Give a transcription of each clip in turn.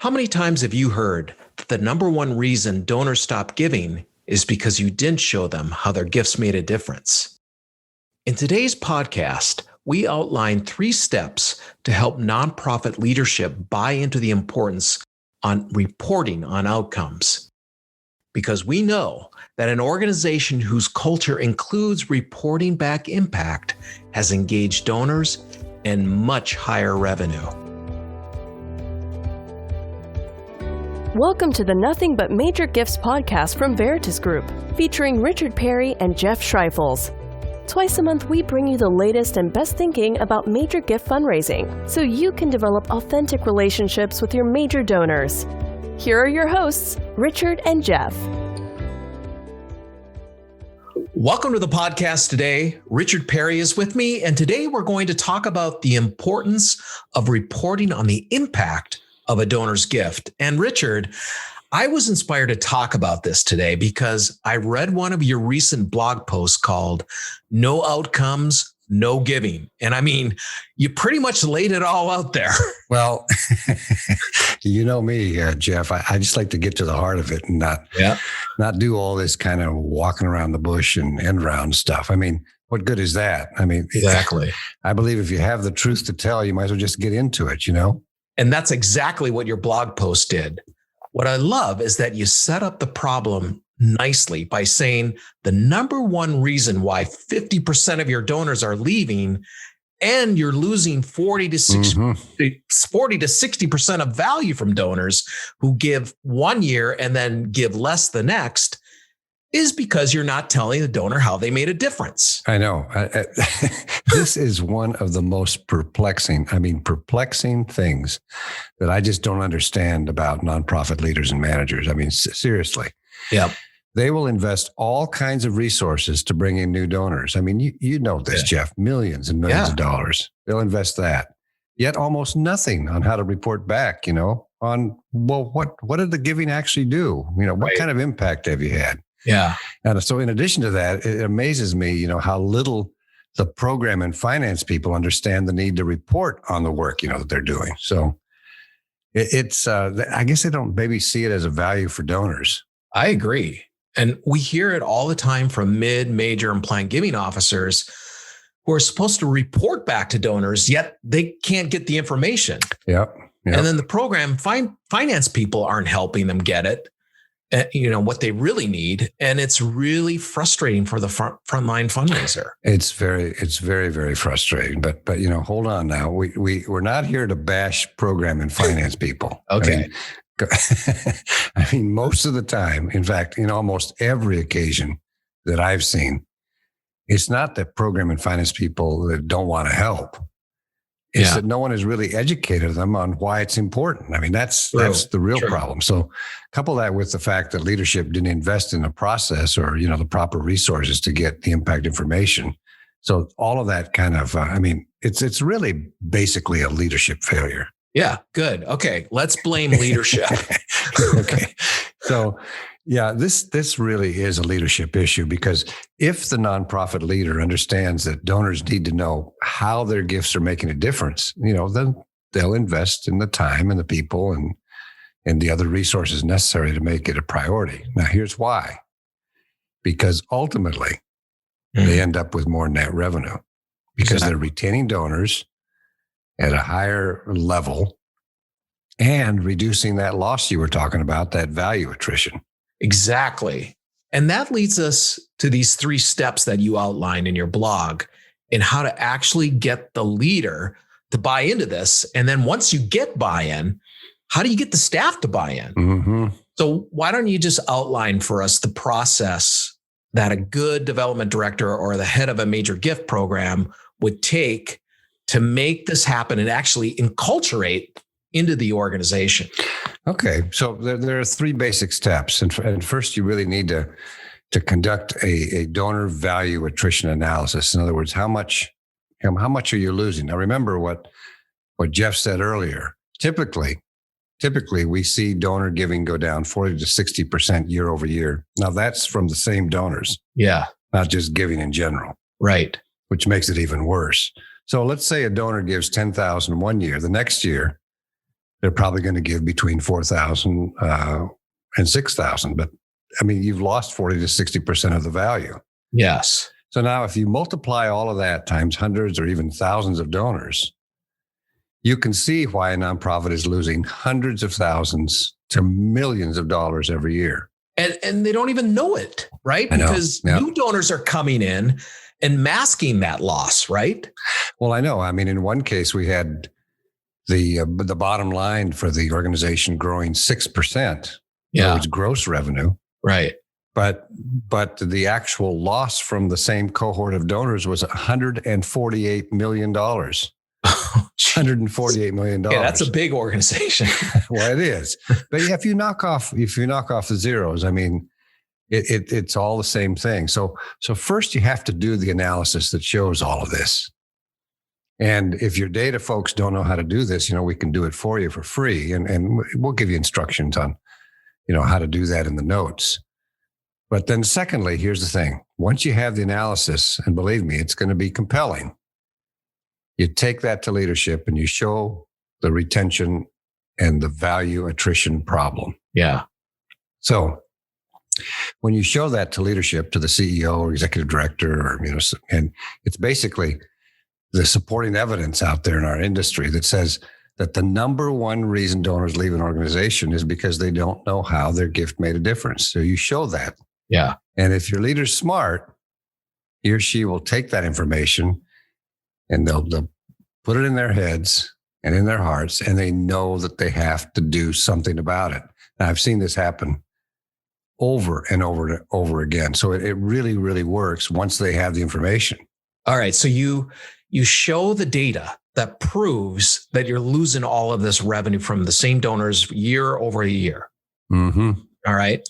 How many times have you heard that the number one reason donors stop giving is because you didn't show them how their gifts made a difference? In today's podcast, we outline 3 steps to help nonprofit leadership buy into the importance on reporting on outcomes. Because we know that an organization whose culture includes reporting back impact has engaged donors and much higher revenue. Welcome to the Nothing But Major Gifts podcast from Veritas Group, featuring Richard Perry and Jeff Schreifels. Twice a month, we bring you the latest and best thinking about major gift fundraising, so you can develop authentic relationships with your major donors. Here are your hosts, Richard and Jeff. Welcome to the podcast today. Richard Perry is with me, and today we're going to talk about the importance of reporting on the impact of a donor's gift. And Richard, I was inspired to talk about this today because I read one of your recent blog posts called No Outcomes, No Giving. And I mean, you pretty much laid it all out there. Well, you know me, Jeff, I just like to get to the heart of it and not do all this kind of walking around the bush and end round stuff. I mean, what good is that? I mean, exactly. I believe if you have the truth to tell, you might as well just get into it, you know? And that's exactly what your blog post did. What I love is that you set up the problem nicely by saying the number one reason why 50% of your donors are leaving and you're losing 40 to 60% of value from donors who give one year and then give less the next is because you're not telling the donor how they made a difference. I know. This is one of the most perplexing things that I just don't understand about nonprofit leaders and managers. I mean, seriously. Yeah. They will invest all kinds of resources to bring in new donors. I mean, you know this, Jeff, millions and millions of dollars. They'll invest that. Yet almost nothing on how to report back, on, well, what did the giving actually do? What kind of impact have you had? Yeah. And so in addition to that, it amazes me, how little the program and finance people understand the need to report on the work, that they're doing. So it's, I guess they don't maybe see it as a value for donors. I agree. And we hear it all the time from mid, major, and planned giving officers who are supposed to report back to donors, yet they can't get the information. Yep. And then the program finance people aren't helping them get it. What they really need. And it's really frustrating for the frontline fundraiser. It's very, very frustrating. But hold on now. We're not here to bash program and finance people. Okay. I mean, most of the time, in fact, in almost every occasion that I've seen, it's not that program and finance people that don't want to help. It's that no one has really educated them on why it's important. I mean, that's the real problem. So couple that with the fact that leadership didn't invest in the process or, the proper resources to get the impact information. So all of that kind of, it's really basically a leadership failure. Yeah, good. Okay, let's blame leadership. Okay. So this really is a leadership issue because if the nonprofit leader understands that donors need to know how their gifts are making a difference, then they'll invest in the time and the people and the other resources necessary to make it a priority. Now, here's why. Because ultimately, they end up with more net revenue because they're retaining donors at a higher level and reducing that loss you were talking about, that value attrition. Exactly. And that leads us to these 3 steps that you outlined in your blog in how to actually get the leader to buy into this. And then once you get buy-in, how do you get the staff to buy in? Mm-hmm. So why don't you just outline for us the process that a good development director or the head of a major gift program would take to make this happen and actually enculturate into the organization? Okay. So there are 3 basic steps. And first, you really need to conduct a donor value attrition analysis. In other words, how much are you losing? Now, remember what Jeff said earlier. Typically, we see donor giving go down 40 to 60% year over year. Now, that's from the same donors. Yeah. Not just giving in general. Right. Which makes it even worse. So let's say a donor gives $10,000 one year. The next year, they're probably going to give between 4,000 and 6,000. But I mean, you've lost 40 to 60% of the value. Yes. So now if you multiply all of that times hundreds or even thousands of donors, you can see why a nonprofit is losing hundreds of thousands to millions of dollars every year. And they don't even know it, right? I know. Because new donors are coming in and masking that loss, right? Well, I know. I mean, in one case, we had the bottom line for the organization growing 6%. Yeah. It's gross revenue. Right. But the actual loss from the same cohort of donors was $148 million. $148 million. Yeah, that's a big organization. Well, it is. But yeah, if you knock off the zeros, I mean, it's all the same thing. So first you have to do the analysis that shows all of this. And if your data folks don't know how to do this, we can do it for you for free. And we'll give you instructions on, how to do that in the notes. But then secondly, here's the thing. Once you have the analysis, and believe me, it's going to be compelling, you take that to leadership and you show the retention and the value attrition problem. Yeah. So when you show that to leadership, to the CEO or executive director, or, and it's basically the supporting evidence out there in our industry that says that the number one reason donors leave an organization is because they don't know how their gift made a difference. So you show that. Yeah. And if your leader's smart, he or she will take that information and they'll put it in their heads and in their hearts, and they know that they have to do something about it. Now, I've seen this happen over and over and over again. So it really, really works once they have the information. All right. So you show the data that proves that you're losing all of this revenue from the same donors year over a year. Mm-hmm. All right.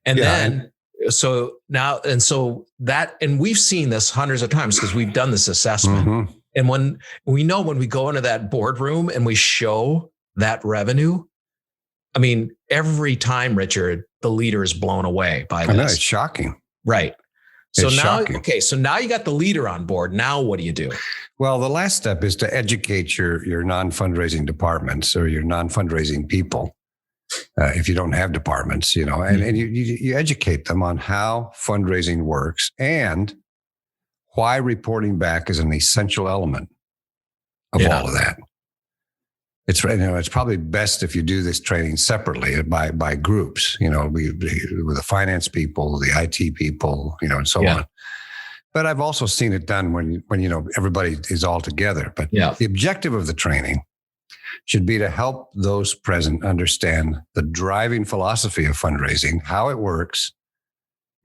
And then, so we've seen this hundreds of times because we've done this assessment. Mm-hmm. And when we go into that boardroom and we show that revenue, I mean, every time, Richard, the leader is blown away by this. I know, it's shocking. Right. So it's now, shocking. okay. So now you got the leader on board. Now what do you do? Well, the last step is to educate your non-fundraising departments or your non-fundraising people. If you don't have departments, and you educate them on how fundraising works and why reporting back is an essential element of all of that. It's probably best if you do this training separately by groups, with the finance people, the IT people, and so on. But I've also seen it done when everybody is all together. But the objective of the training should be to help those present understand the driving philosophy of fundraising, how it works,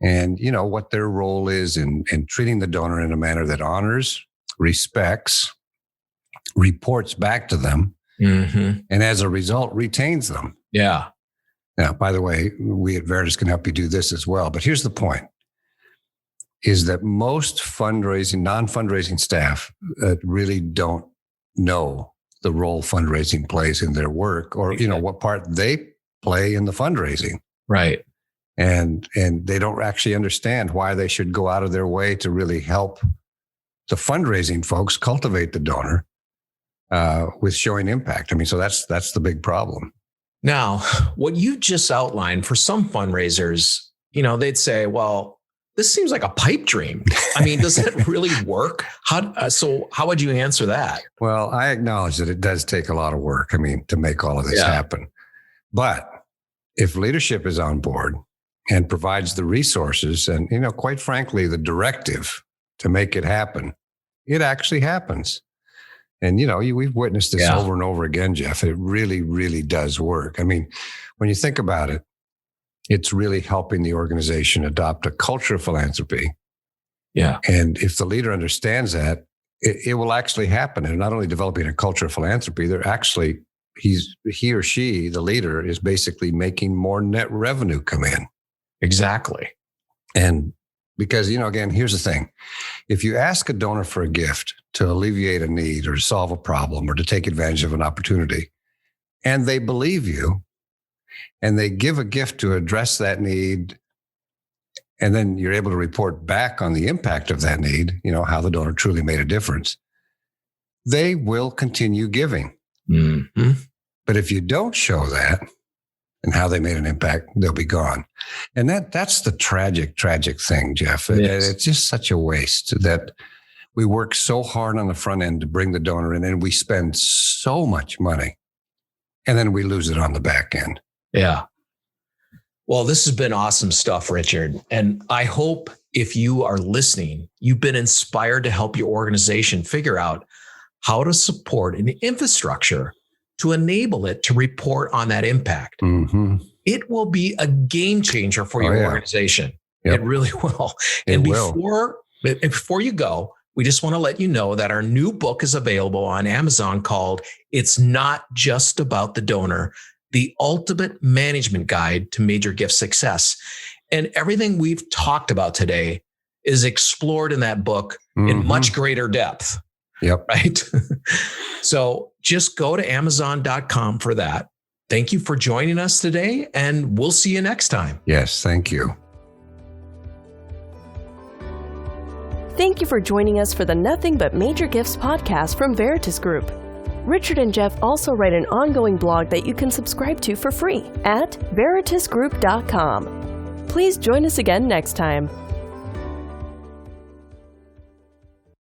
and what their role is in treating the donor in a manner that honors, respects, reports back to them, and as a result, retains them. Yeah. Now, by the way, we at Veritas can help you do this as well. But here's the point, is that most non-fundraising staff really don't know the role fundraising plays in their work, or, what part they play in the fundraising. Right. And they don't actually understand why they should go out of their way to really help the fundraising folks cultivate the donor with showing impact. I mean, so that's the big problem. Now, what you just outlined for some fundraisers, they'd say, well, this seems like a pipe dream. I mean, does it really work? How would you answer that? Well, I acknowledge that it does take a lot of work, to make all of this happen. But if leadership is on board and provides the resources and, quite frankly, the directive to make it happen, it actually happens. And, we've witnessed this over and over again, Jeff. It really, really does work. I mean, when you think about it, it's really helping the organization adopt a culture of philanthropy. Yeah. And if the leader understands that, it will actually happen. And not only developing a culture of philanthropy, he or she, the leader, is basically making more net revenue come in. Exactly. And because, again, here's the thing. If you ask a donor for a gift to alleviate a need or to solve a problem or to take advantage of an opportunity, and they believe you, and they give a gift to address that need, and then you're able to report back on the impact of that need, how the donor truly made a difference, they will continue giving. Mm-hmm. But if you don't show that and how they made an impact, they'll be gone. And that's the tragic thing, Jeff. It's just such a waste that we work so hard on the front end to bring the donor in, and we spend so much money, and then we lose it on the back end. Yeah. Well, this has been awesome stuff, Richard. And I hope if you are listening, you've been inspired to help your organization figure out how to support an infrastructure to enable it to report on that impact. Mm-hmm. It will be a game changer for your organization. Yep. It really will. Before you go, we just want to let you know that our new book is available on Amazon called It's Not Just About the Donor, The Ultimate Management Guide to Major Gift Success. And everything we've talked about today is explored in that book in much greater depth. Yep. Right. So just go to Amazon.com for that. Thank you for joining us today, and we'll see you next time. Yes, thank you. Thank you for joining us for the Nothing But Major Gifts podcast from Veritas Group. Richard and Jeff also write an ongoing blog that you can subscribe to for free at veritasgroup.com. Please join us again next time.